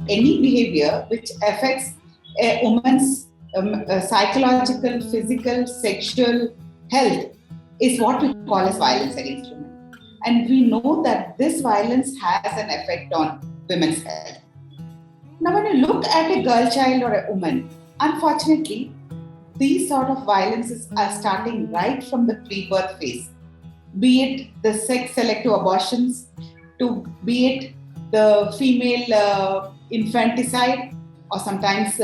any behavior which affects a woman's psychological, physical, sexual health is what we call as violence against women. And we know that this violence has an effect on women's health. Now, when you look at a girl child or a woman, unfortunately, these sort of violences are starting right from the pre-birth phase. Be it the sex-selective abortions, to be it the female infanticide, or sometimes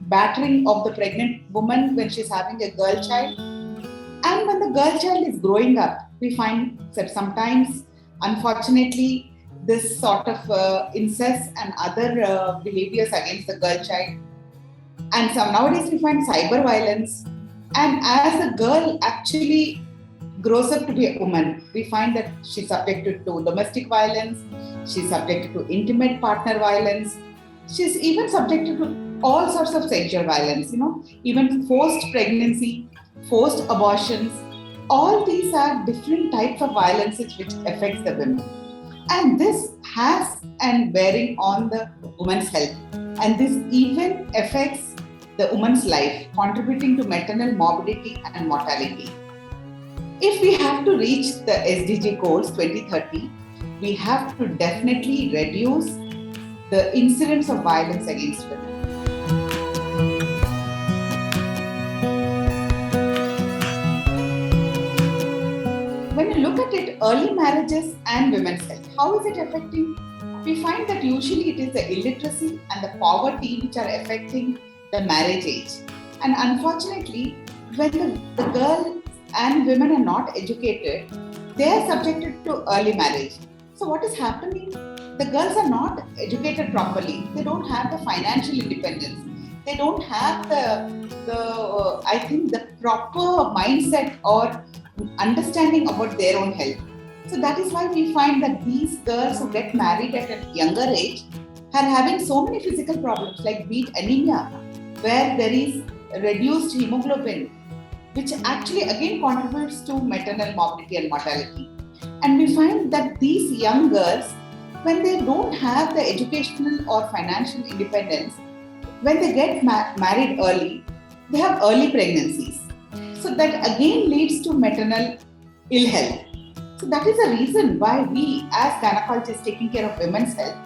battering of the pregnant woman when she's having a girl child. And when the girl child is growing up, we find that sometimes, unfortunately, this sort of incest and other behaviors against the girl child. And so nowadays we find cyber violence. And as the girl actually grows up to be a woman, we find that she's subjected to domestic violence, she's subjected to intimate partner violence, she's even subjected to all sorts of sexual violence, even forced pregnancy, forced abortions. All these are different types of violences which affects the women. And this has an bearing on the woman's health. And this even affects the woman's life, contributing to maternal morbidity and mortality. If we have to reach the SDG goals 2030, we have to definitely reduce the incidence of violence against women. When you look at it, early marriages and women's health, how is it affecting? We find that usually it is the illiteracy and the poverty which are affecting the marriage age. And unfortunately, when the girl and women are not educated, they are subjected to early marriage. So what is happening? The girls are not educated properly. They don't have the financial independence. They don't have the proper mindset or understanding about their own health. So that is why we find that these girls who get married at a younger age are having so many physical problems, like be it anemia, where there is reduced hemoglobin, which actually again contributes to maternal morbidity and mortality. And we find that these young girls, when they don't have the educational or financial independence, when they get married early, they have early pregnancies. So that again leads to maternal ill health. So that is the reason why we as gynecologists taking care of women's health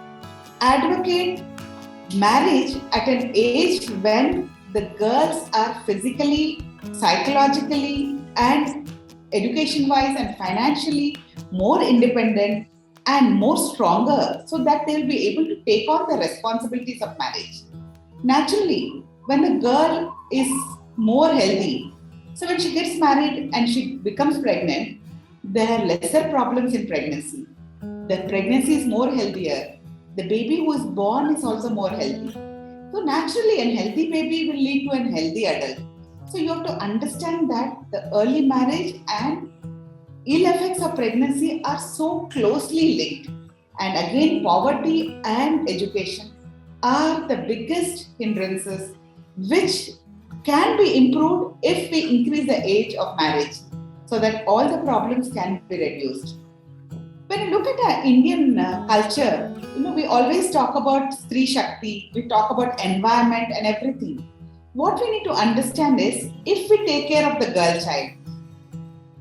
advocate marriage at an age when the girls are physically, psychologically and education-wise and financially more independent and more stronger, so that they'll be able to take on the responsibilities of marriage. Naturally, when the girl is more healthy, so when she gets married and she becomes pregnant, there are lesser problems in pregnancy. The pregnancy is more healthier. The baby who is born is also more healthy. So naturally, a healthy baby will lead to a healthy adult. So you have to understand that the early marriage and ill effects of pregnancy are so closely linked. And again, poverty and education are the biggest hindrances which can be improved if we increase the age of marriage so that all the problems can be reduced. When you look at our Indian culture, we always talk about Stree Shakti, we talk about environment and everything. What we need to understand is, if we take care of the girl child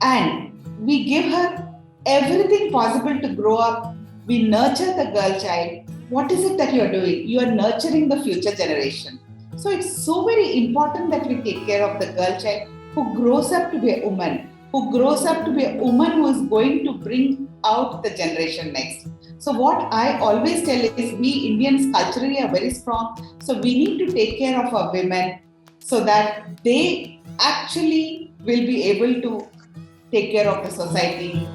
and we give her everything possible to grow up, we nurture the girl child, what is it that you are doing? You are nurturing the future generation. So it's so very important that we take care of the girl child who grows up to be a woman, who grows up to be a woman who is going to bring out the generation next. So what I always tell is, we Indians culturally are very strong. So we need to take care of our women so that they actually will be able to take care of the society